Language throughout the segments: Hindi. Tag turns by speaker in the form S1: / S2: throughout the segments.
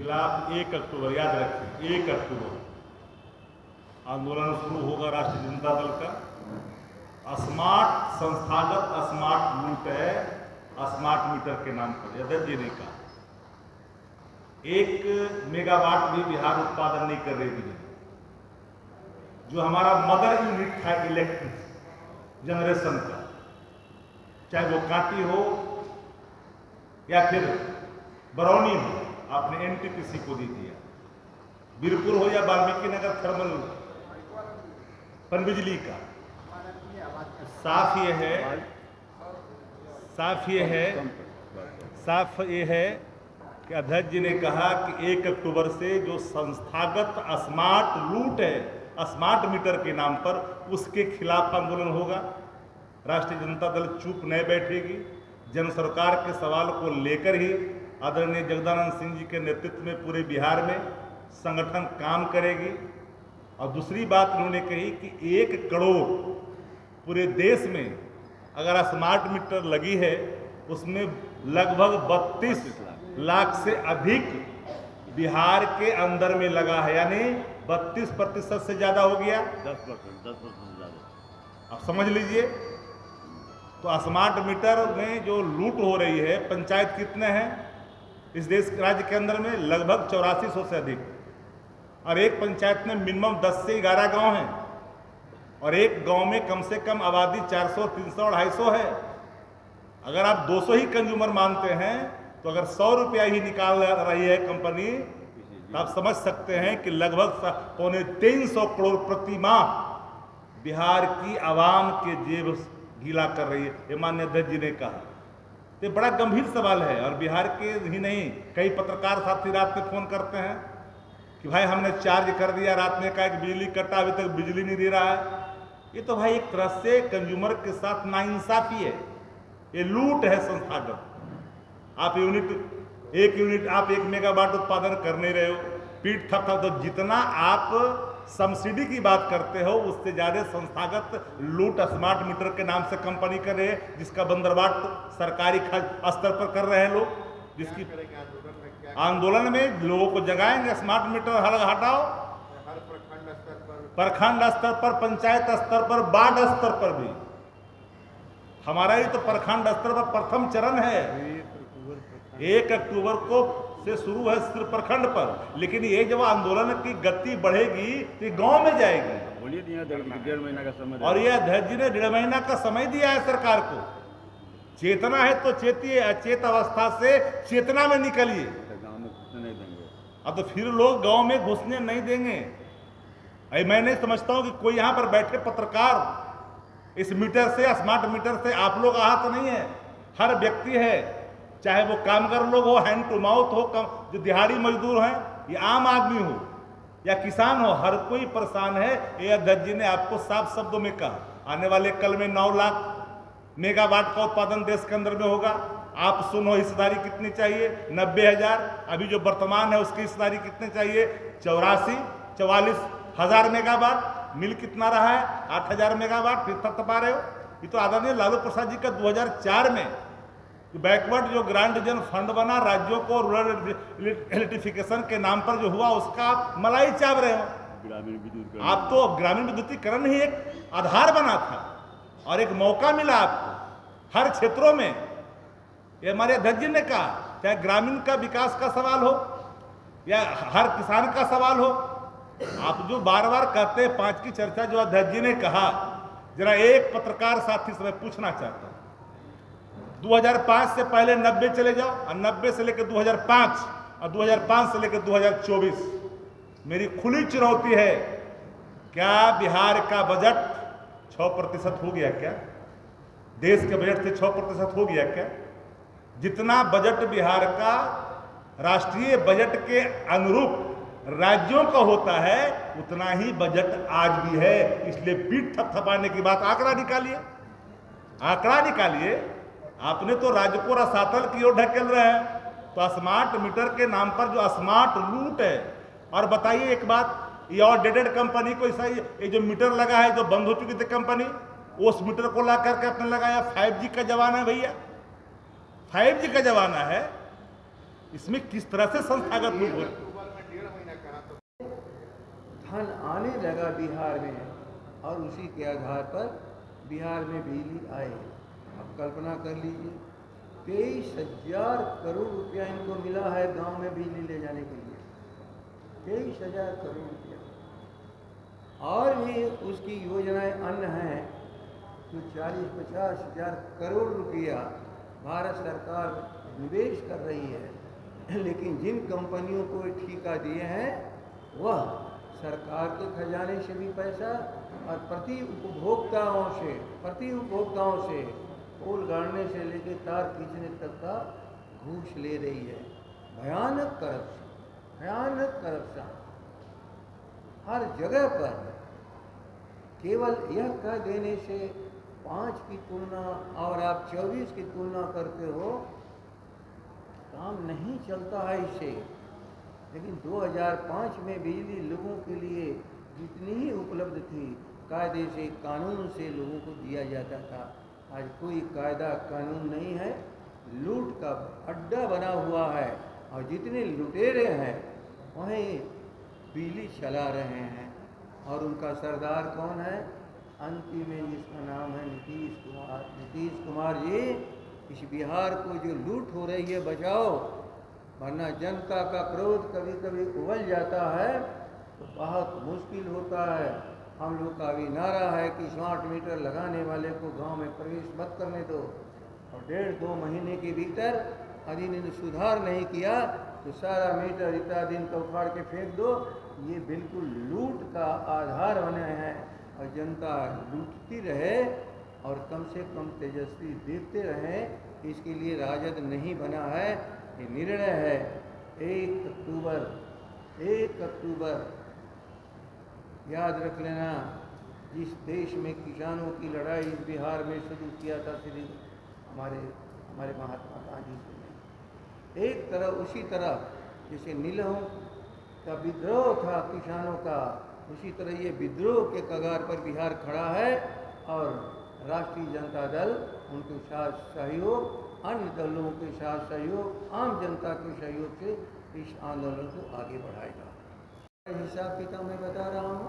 S1: खिलाफ 1 अक्टूबर, याद रखें 1 अक्टूबर आंदोलन शुरू होगा राष्ट्रीय जनता दल का। स्मार्ट संस्थागत स्मार्ट लूट है स्मार्ट मीटर के नाम पर। अध्यक्ष जी ने कहा 1 मेगावाट भी बिहार उत्पादन नहीं कर रही बिजली। जो हमारा मदर यूनिट था इलेक्ट्रिक जनरेशन का, चाहे वो कांटी हो या फिर बरौनी हो, आपने एनटीपीसी को दे दिया। बीरपुर हो या वाल्मीकि नगर थर्मल पनबिजली का। साफ ये है कि अध्यक्ष जी ने कहा कि 1 अक्टूबर से जो संस्थागत स्मार्ट लूट है स्मार्ट मीटर के नाम पर, उसके खिलाफ आंदोलन होगा। राष्ट्रीय जनता दल चुप नहीं बैठेगी। जन सरकार के सवाल को लेकर ही आदरणीय जगदानंद सिंह जी के नेतृत्व में पूरे बिहार में संगठन काम करेगी। और दूसरी बात उन्होंने कही कि 1 करोड़ पूरे देश में अगर स्मार्ट मीटर लगी है, उसमें लगभग 32 लाख से अधिक बिहार के अंदर में लगा है, यानी 32% से ज्यादा हो गया। 10% से ज्यादा। आप समझ लीजिए। तो स्मार्ट मीटर में जो लूट हो रही है, पंचायत कितने हैं इस देश राज्य के अंदर में? लगभग 8400 से अधिक। और एक पंचायत में मिनिमम 10 से 11 गांव हैं, और एक गांव में कम से कम आबादी 400, 300, 250 है। अगर आप 200 ही कंज्यूमर मानते हैं, तो अगर 100 रुपया ही निकाल रही है कंपनी, तो आप समझ सकते हैं कि लगभग 250 करोड़ प्रति माह बिहार की आवाम के जेब गीला कर रही है। ये माननीय अध्यक्ष जी ने कहा। तो बड़ा गंभीर सवाल है। और बिहार के ही नहीं, कई पत्रकार साथी रात में फोन करते हैं कि भाई हमने चार्ज कर दिया, रात में कहा कि बिजली कटा, अभी तक बिजली नहीं दे रहा है। ये तो भाई एक तरह से कंज्यूमर के साथ नाइंसाफी है, ये लूट है संस्थागत। आप एक यूनिट आप 1 मेगावाट उत्पादन कर नहीं रहे हो, पीठ थप थप। तो जितना आप सब्सिडी की बात करते हो, उससे ज्यादा संस्थागत लूट स्मार्ट मीटर के नाम से कंपनी कर रहे हैं, जिसका बंदरबाट सरकारी स्तर पर कर रहे हैं लोग। जिसकी आंदोलन में लोगों को जगाएंगे, स्मार्ट मीटर हटाओ। प्रखंड स्तर पर, पंचायत स्तर पर, वार्ड स्तर पर भी। हमारा ही तो प्रखंड स्तर पर प्रथम चरण है। 1 अक्टूबर को से शुरू है सिर्फ प्रखंड पर, लेकिन ये जब आंदोलन की गति बढ़ेगी तो गांव में जाएगी।
S2: बोलिए 1.5 महीना का समय,
S1: और ये अध्यक्ष जी ने 1.5 महीना का समय दिया है सरकार को। चेतना है तो चेतिए, अचेत अवस्था से चेतना में निकलिए।
S2: गाँव में घुसने नहीं देंगे।
S1: अब तो फिर लोग गांव में घुसने नहीं देंगे। मैं नहीं समझता हूं कि कोई यहां पर बैठे पत्रकार इस मीटर से, स्मार्ट मीटर से आप लोग आहत नहीं है। हर व्यक्ति है, चाहे वो कामगार लोग हो, हैंड टू माउथ हो, जो दिहाड़ी मजदूर हैं, या आम आदमी हो या किसान हो, हर कोई परेशान है। ये अध्यक्ष जी ने आपको साफ शब्दों में कहा, आने वाले कल में 9 लाख मेगावाट का उत्पादन देश के अंदर में होगा। आप सुनो हिस्सेदारी कितनी चाहिए? 90,000। अभी जो वर्तमान है उसकी हिस्सेदारी कितनी चाहिए? 44,000 मेगावाट। मिल कितना रहा है? 8,000 मेगावाट। फिर तक पा रहे हो। ये तो आदरणीय लालू प्रसाद जी का 2004 में बैकवर्ड जो ग्रांट रीजन फंड बना राज्यों को रूरल इलेक्ट्रिफिकेशन के नाम पर जो हुआ, उसका आप मलाई चाव रहे हो।
S2: ग्रामीण विद्युत,
S1: आप तो ग्रामीण विद्युतीकरण ही एक आधार बना था और एक मौका मिला आपको हर क्षेत्रों में। ये हमारे अध्यक्ष जी ने कहा, चाहे ग्रामीण का विकास का सवाल हो या हर किसान का सवाल हो। आप जो बार बार कहते हैं 5 की चर्चा, जो अध्यक्ष जी ने कहा, जरा एक पत्रकार साथी से मैं पूछना चाहता हूं, 2005 से पहले 90 चले जाओ, और 90 से लेकर 2005 और 2005 से लेकर 2024। मेरी खुली चुनौती है, क्या बिहार का बजट 6% हो गया क्या? देश के बजट से 6% हो गया क्या? जितना बजट बिहार का राष्ट्रीय बजट के अनुरूप राज्यों का होता है, उतना ही बजट आज भी है। इसलिए पीठ थपथपाने की बात, आंकड़ा निकालिए, आंकड़ा निकालिए। आपने तो राज्य को रसातल की ओर ढकेल रहे हैं। तो स्मार्ट मीटर के नाम पर जो स्मार्ट लूट है। और बताइए एक बात, ये आउटडेटेड कंपनी को ऐसा, ये जो मीटर लगा है, जो बंद हो चुकी थी कंपनी, उस मीटर को ला करके अपने लगाया। 5G का जमाना है भैया, 5G का जमाना है। इसमें किस तरह से संस्थागत लूट हो?
S3: धन आने लगा बिहार में और उसी के आधार पर बिहार में बिजली आई। अब कल्पना कर लीजिए, 23,000 करोड़ रुपया इनको मिला है गांव में बिजली ले जाने के लिए। 23,000 करोड़ रुपया। और भी उसकी योजनाएं अन्य हैं जो 40-50 हजार करोड़ रुपया भारत सरकार निवेश कर रही है, लेकिन जिन कंपनियों को ठेका दिए हैं वह सरकार के खजाने से भी पैसा और प्रति उपभोक्ताओं से पोल गाड़ने से लेकर तार खींचने तक का घूस ले रही है। भयानक करप्शन हर जगह पर। केवल यह कह देने से 5 की तुलना और आप 24 की तुलना करते हो, काम नहीं चलता है इससे। लेकिन 2005 में बिजली लोगों के लिए जितनी ही उपलब्ध थी, कायदे से कानून से लोगों को दिया जाता था। आज कोई कायदा कानून नहीं है, लूट का अड्डा बना हुआ है और जितने लुटेरे हैं वहीं बिजली चला रहे हैं। और उनका सरदार कौन है? अंतिम में जिसका नाम है नीतीश कुमार। नीतीश कुमार जी, इस बिहार को जो लूट हो रही है बचाओ, वरना जनता का क्रोध कभी कभी उबल जाता है तो बहुत मुश्किल होता है। हम लोग का भी नारा है कि स्मार्ट मीटर लगाने वाले को गांव में प्रवेश मत करने दो, और 1.5-2 महीने के भीतर यदि इन्होंने सुधार नहीं किया तो सारा मीटर इतना दिन का उखाड़ के फेंक दो। ये बिल्कुल लूट का आधार बने हैं और जनता लूटती रहे और कम से कम तेजस्वी देखते रहें। इसके लिए राजद नहीं बना है, ये निर्णय है 1 अक्टूबर याद रख लेना। जिस देश में किसानों की लड़ाई इस बिहार में शुरू किया था श्री हमारे महात्मा गांधी जी ने, एक तरह उसी तरह जैसे नीलहों का विद्रोह था किसानों का, उसी तरह ये विद्रोह के कगार पर बिहार खड़ा है। और राष्ट्रीय जनता दल उनके साथ सहयोग, अन्य दलों के साथ सहयोग, आम जनता के सहयोग से इस आंदोलन को आगे बढ़ाएगा। हिसाब किताब मैं बता रहा हूँ।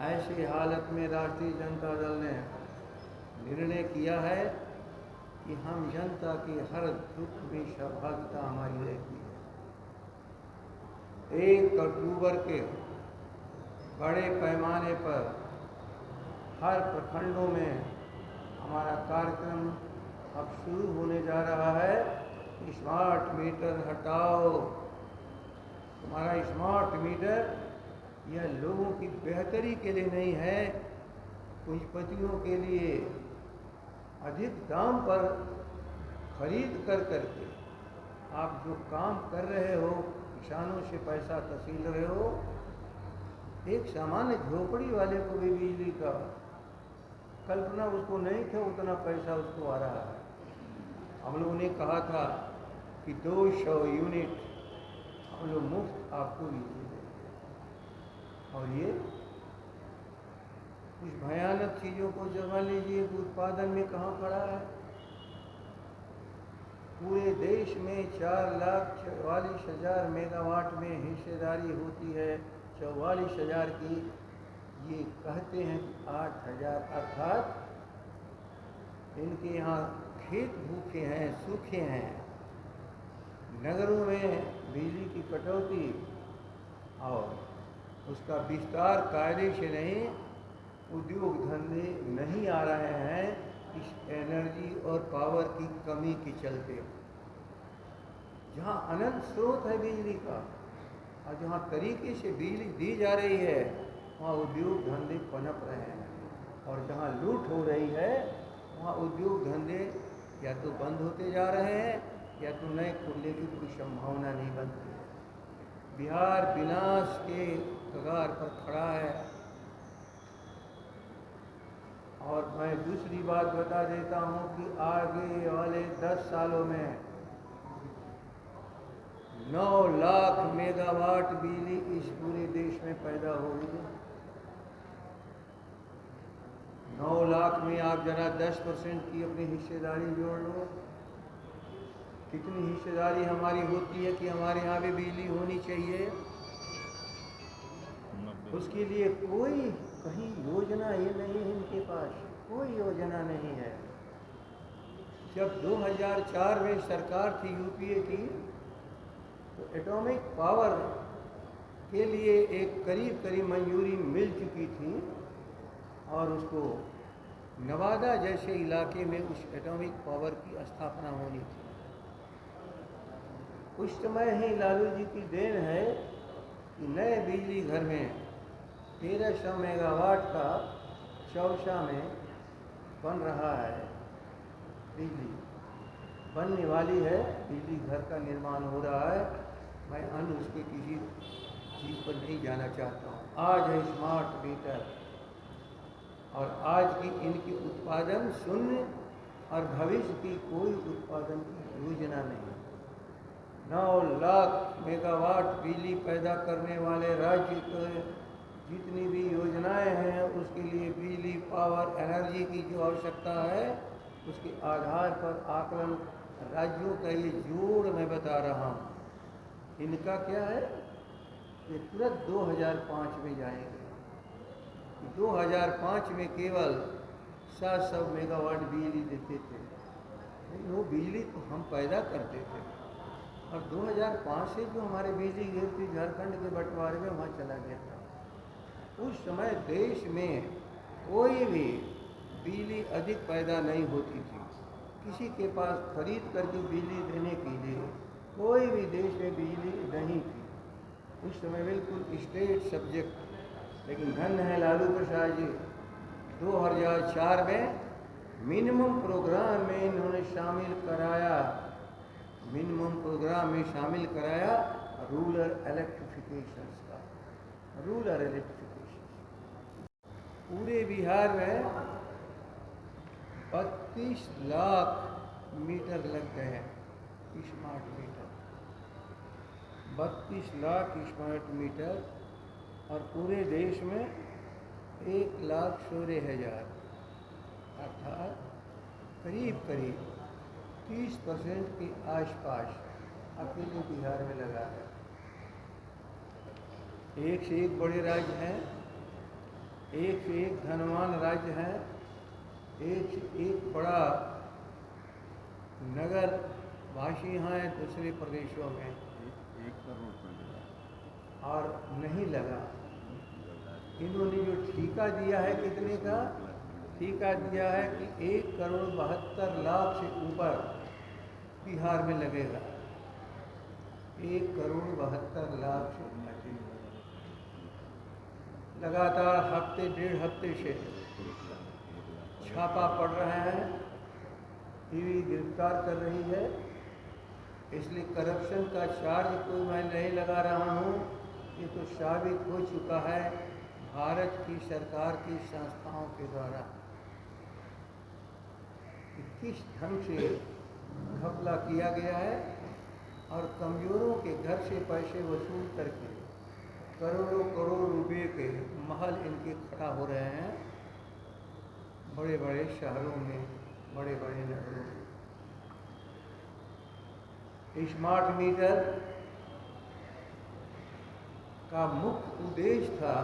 S3: ऐसी हालत में राष्ट्रीय जनता दल ने निर्णय किया है कि हम जनता के हर दुख में सहभागिता हमारी रहती है। 1 अक्टूबर के बड़े पैमाने पर हर प्रखंडों में हमारा कार्यक्रम अब शुरू होने जा रहा है। स्मार्ट मीटर हटाओ। हमारा स्मार्ट मीटर यह लोगों की बेहतरी के लिए नहीं है, पूंजीपतियों के लिए अधिक दाम पर खरीद करके आप जो काम कर रहे हो, किसानों से पैसा तसील रहे हो। एक सामान्य झोपड़ी वाले को भी बिजली का कल्पना उसको नहीं था, उतना पैसा उसको आ रहा है। हम लोगों ने कहा था कि 200 यूनिट हम लोग मुफ्त आपको बिजली देंगे, और ये कुछ भयानक चीज़ों को जमा लीजिए कि उत्पादन में कहाँ पड़ा है। पूरे देश में 4,44,000 मेगावाट में हिस्सेदारी होती है, 44,000 की। ये कहते हैं 8,000, अर्थात इनके यहाँ खेत भूखे हैं, सूखे हैं। नगरों में बिजली की कटौती और उसका विस्तार कायदे से नहीं, उद्योग धंधे नहीं आ रहे हैं इस एनर्जी और पावर की कमी के चलते। जहाँ अनंत स्रोत है बिजली का और जहाँ तरीके से बिजली दी जा रही है, वहाँ उद्योग धंधे पनप रहे हैं, और जहाँ लूट हो रही है वहाँ उद्योग धंधे या तो बंद होते जा रहे हैं या तो नए खुलने की कोई संभावना नहीं बनती है। बिहार विनाश के कगार पर खड़ा है। और मैं दूसरी बात बता देता हूँ कि आगे वाले 10 सालों में 9 लाख मेगावाट बिजली इस पूरे देश में पैदा होगी। 9 लाख में आप जरा 10% की अपनी हिस्सेदारी जोड़ लो, कितनी हिस्सेदारी हमारी होती है कि हमारे यहाँ भी बिजली होनी चाहिए। उसके लिए कोई कहीं योजना ये नहीं है इनके पास, कोई योजना नहीं है। जब 2004 में सरकार थी यूपीए की, तो एटॉमिक पावर के लिए एक करीब करीब मंजूरी मिल चुकी थी और उसको नवादा जैसे इलाके में उस एटॉमिक पावर की स्थापना होनी थी। उस समय ही लालू जी की देन है कि नए बिजली घर में 1300 मेगावाट का चौसा में बन रहा है, बिजली बनने वाली है, बिजली घर का निर्माण हो रहा है। मैं अन्य उसके किसी चीज़ पर नहीं जाना चाहता हूँ। आज है स्मार्ट मीटर और आज की इनकी उत्पादन शून्य और भविष्य की कोई उत्पादन की योजना नहीं। 9 लाख मेगावाट बिजली पैदा करने वाले राज्य के जितनी भी योजनाएं हैं, उसके लिए बिजली पावर एनर्जी की जो आवश्यकता है, उसके आधार पर आकलन राज्यों का ये जोड़ मैं बता रहा हूँ। इनका क्या है कि तुरंत 2005 में जाएंगे। 2005 में केवल 700 मेगावाट बिजली देते थे, वो बिजली तो हम पैदा करते थे और 2005 से जो हमारे बिजली गिर थी झारखंड के बंटवारे में वहाँ चला गया था। उस समय देश में कोई भी बिजली अधिक पैदा नहीं होती थी, किसी के पास खरीद करके बिजली देने के लिए कोई भी देश में बिजली नहीं थी। उस समय बिल्कुल स्टेट सब्जेक्ट। लेकिन धन है लालू प्रसाद जी, 2004 में मिनिमम प्रोग्राम में इन्होंने शामिल कराया, मिनिमम प्रोग्राम में शामिल कराया रूरल इलेक्ट्रिफिकेशन का, रूरल इलेक्ट्रिफिकेशन। पूरे बिहार में 32 लाख मीटर लग गए हैं, smart meter, 32 lakh smart meter. और पूरे देश में 1,16,000, अर्थात करीब करीब 30% के आसपास अकेले बिहार में लगा है। एक से एक बड़े राज्य हैं, एक से एक धनवान राज्य हैं, एक से एक बड़ा नगर वासी हैं दूसरे प्रदेशों में,
S2: 1 करोड़ रुपए
S3: और नहीं लगा। इन्होंने जो ठेका दिया है, कितने का ठेका दिया है कि 1,72,00,000 से ऊपर बिहार में लगेगा, 1,72,00,000 से अधिक। लगातार हफ्ते डेढ़ हफ्ते से छापा पड़ रहा है, ईडी गिरफ्तार कर रही है। इसलिए करप्शन का चार्ज कोई मैं नहीं लगा रहा हूँ, ये तो साबित हो चुका है भारत की सरकार की संस्थाओं के द्वारा कि किस ढंग से घपला किया गया है और कमजोरों के घर से पैसे वसूल करके करोड़ों करोड़ रुपए के महल इनके खड़ा हो रहे हैं बड़े बड़े शहरों में, बड़े बड़े नगरों में। स्मार्ट मीटर का मुख्य उद्देश्य था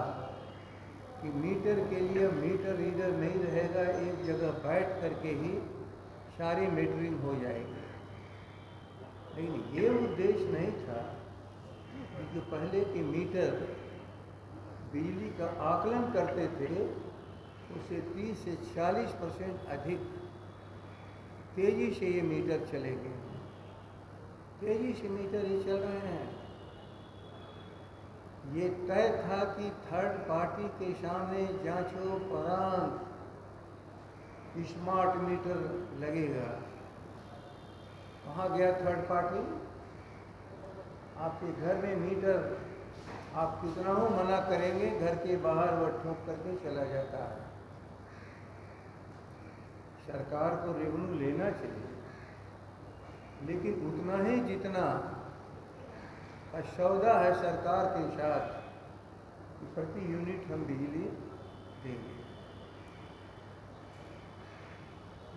S3: कि मीटर के लिए मीटर रीडर नहीं रहेगा, एक जगह बैठ करके ही सारी मीटरिंग हो जाएगी। लेकिन ये उद्देश्य नहीं था कि जो पहले के मीटर बिजली का आकलन करते थे उससे 30 से 40% अधिक तेजी से ये मीटर चलेंगे, तेजी से मीटर ही चल रहे हैं। ये तय था कि थर्ड पार्टी के सामने जांचों उपरांत स्मार्ट मीटर लगेगा। कहाँ गया थर्ड पार्टी? आपके घर में मीटर आप कितना हो मना करेंगे, घर के बाहर वह ठोक करके चला जाता है। सरकार को रेवेन्यू लेना चाहिए, लेकिन उतना ही जितना का सौदा है सरकार के साथ कि प्रति यूनिट हम बिजली देंगे।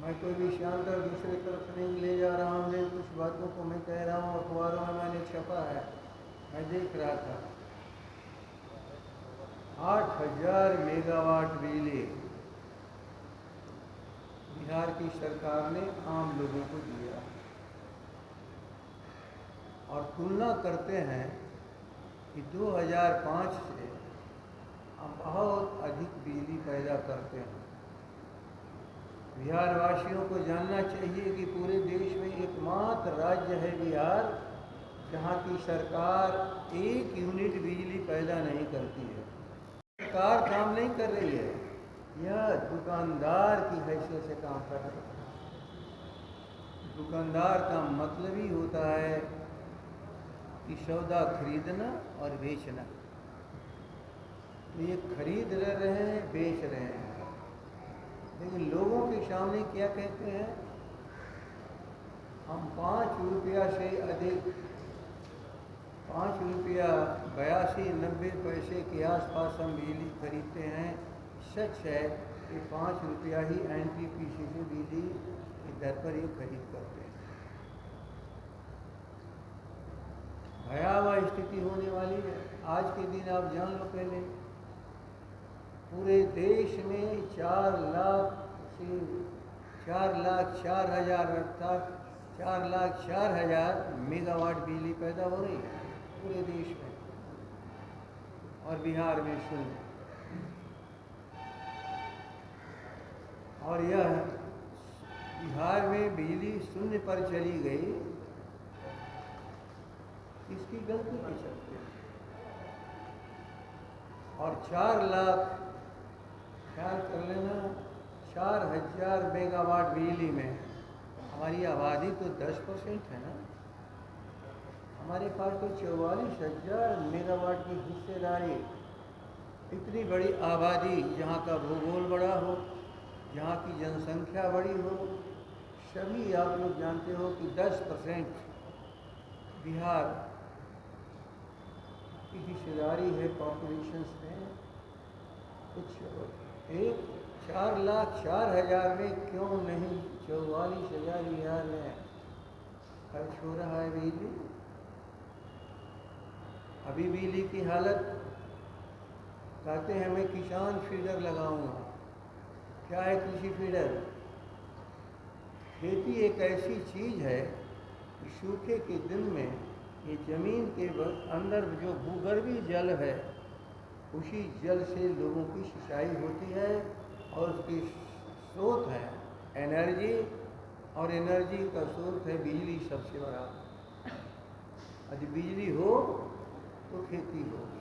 S3: मैं कोई भी शानदार दूसरे तरफ नहीं ले जा रहा हूँ, लेकिन कुछ बातों को मैं कह रहा हूँ, अखबारों में मैंने छपा है, मैं देख रहा था। 8,000 मेगावाट बिजली बिहार की सरकार ने आम लोगों को दिया, और तुलना करते हैं कि 2005 से हम बहुत अधिक बिजली पैदा करते हैं। बिहार वासियों को जानना चाहिए कि पूरे देश में एकमात्र राज्य है बिहार जहाँ की सरकार 1 यूनिट बिजली पैदा नहीं करती है। सरकार काम नहीं कर रही है, यह दुकानदार की हैसियत से काम कर रही है। दुकानदार का मतलब ही होता है कि सौदा खरीदना और बेचना। तो ये खरीद रहे हैं, बेच रहे हैं, लेकिन लोगों के सामने क्या कहते हैं? हम 5 रुपया से अधिक, 5 रुपया 82-90 पैसे के आसपास हम बिजली खरीदते हैं। सच है कि 5 रुपया ही NTPC बिजली की दर पर ये खरीद करते हैं। भयावह स्थिति होने वाली है। आज के दिन आप जान लो, पहले पूरे देश में 4,04,000 अर्थात 4,04,000 मेगावाट बिजली पैदा हो रही है पूरे देश में, और बिहार में शून्य। और यह बिहार में बिजली शून्य पर चली गई, इसकी गलती के चलते। और 4 लाख, ख्याल कर लेना, 4,000 मेगावाट बिजली में हमारी आबादी तो 10% है ना। हमारे पास तो 44,000 मेगावाट की हिस्सेदारी। इतनी बड़ी आबादी, जहाँ का भूगोल बड़ा हो, जहाँ की जनसंख्या बड़ी हो, सभी आप लोग जानते हो कि 10% बिहार की हिस्सेदारी है पॉपुलेशन में। कुछ एक 4,04,000 में क्यों नहीं 44,000 बिहार में खर्च हो रहा है बिजली। अभी बिजली की हालत, कहते हैं मैं किसान फीडर लगाऊंगा। क्या है कृषि फीडर? खेती एक ऐसी चीज़ है कि सूखे के दिन में ये ज़मीन के अंदर जो भूगर्भीय जल है, उसी जल से लोगों की सिंचाई होती है, और उसकी स्रोत है एनर्जी, और एनर्जी का स्रोत है बिजली सबसे बड़ा। यदि बिजली हो तो खेती होगी।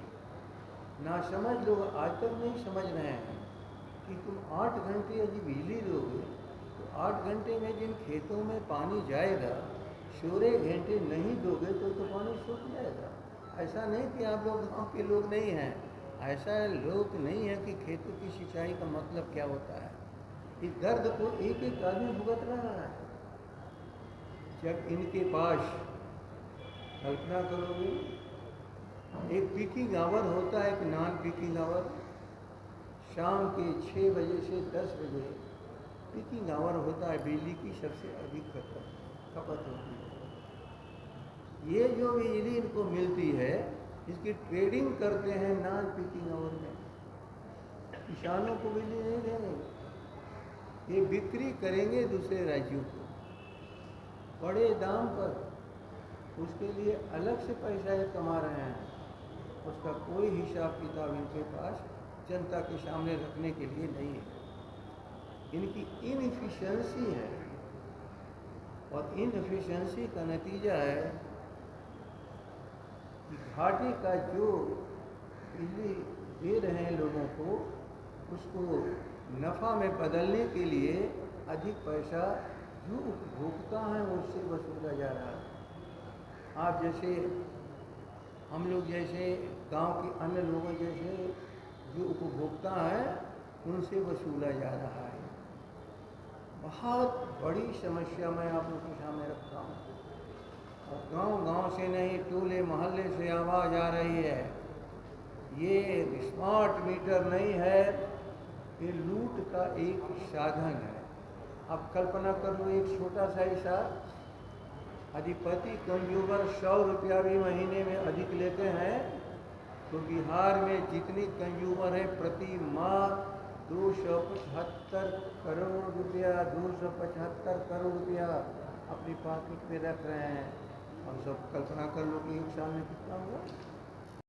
S3: ना समझ लोग आज तक नहीं समझ रहे हैं कि तुम 8 घंटे यदि बिजली दोगे तो 8 घंटे में जिन खेतों में पानी जाएगा, 16 घंटे नहीं दोगे तो पानी सूख जाएगा। ऐसा नहीं कि आप लोग गाँव के लोग नहीं हैं, ऐसा लोग नहीं है कि खेतों की सिंचाई का मतलब क्या होता है। इस दर्द को एक एक आदमी भुगत रहा है। जब इनके पास, कल्पना करोगे, एक पीकिंग आवर होता है, एक नॉन पीकिंग आवर, शाम के 6 बजे से 10 बजे पीकिंग आवर होता है, बिजली की सबसे अधिक खपत होती है। ये जो बिजली इनको मिलती है, इसकी ट्रेडिंग करते हैं नॉन पीकिंग आवर में। किसानों को बिजली नहीं देंगे, ये बिक्री करेंगे दूसरे राज्यों को बड़े दाम पर। उसके लिए अलग से पैसा ये कमा रहे हैं, उसका कोई हिसाब किताब इनके पास जनता के सामने रखने के लिए नहीं है। इनकी इनएफिशिएंसी है, और इनएफिशिएंसी का नतीजा है कि घाटे का जो बिजली दे रहे हैं लोगों को, उसको नफ़ा में बदलने के लिए अधिक पैसा जो उपभोक्ता हैं उससे वसूला जा रहा है। आप जैसे, हम लोग जैसे, गांव के अन्य लोगों जैसे जो उपभोक्ता हैं उनसे वसूला जा रहा है। बहुत बड़ी समस्या मैं आप लोगों के सामने रखता हूँ। और गांव-गांव से नहीं, टोले मोहल्ले से आवाज़ आ रही है, ये स्मार्ट मीटर नहीं है, ये लूट का एक साधन है। अब कल्पना कर लो, एक छोटा सा हिसाब, अधिपति कंज्यूमर 100 रुपया भी महीने में अधिक लेते हैं, तो बिहार में जितनी कंज्यूमर है प्रति माह 275 करोड़ रुपया, 275 करोड़ रुपया अपनी पॉकेट में रख रहे हैं। अब सब कल्पना कर लो कि एक साल में कितना हुआ।